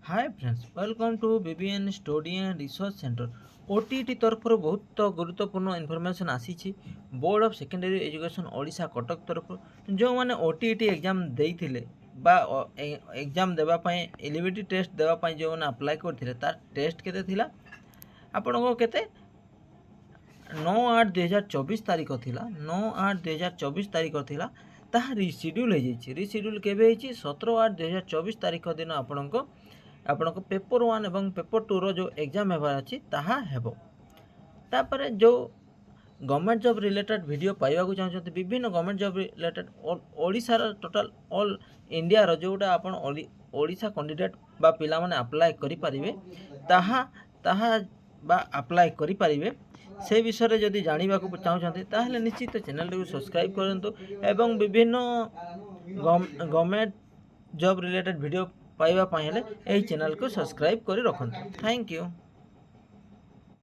Hi friends, welcome to BBN study and research centre. ओटीटी तरफ बहुत गुरुत्वपूर्ण इनफॉरमेशन आसी board of secondary education Odisha Cuttack तरफ जो मैंने ओटीटी एग्जाम देइथिले बा एग्जाम देवाई एलिजिबिलिटी टेस्ट देवाई जो मैंने अप्लाई करते तार टेस्ट केते थिला आपण को केते 9/8/2024 तारीख थिला 9/8/2024 तारीख थिला ताहा रिशिड्यूल हो जाइए। रिशिड्यूल केबे होइछि 17/8/2024 तारीख दिन आपणको पेपर 1 एवं पेपर 2 रो जो एग्जाम हेबार अछि ताहा हेबो। तापरे जो गवर्नमेंट जॉब रिलेटेड वीडियो पाइबा को चाहते विभिन्न गवर्नमेंट जॉब रिलेटेड ओडिशा रो टोटल ऑल इंडिया रो जोटा आपण ओडिशा कैंडिडेट बा पिला माने अप्लाई करि परिबे ताहा ताहा बा अप्लाई करि परिबे से विषय रे जदि जानिबा को चाहते ताहले निश्चित चैनल को सब्सक्राइब करंतु एवं विभिन्न गवर्नमेंट जॉब रिलेटेड वीडियो पाइबा हेले एही चैनल को सब्सक्राइब करि रखंतु। Thank you.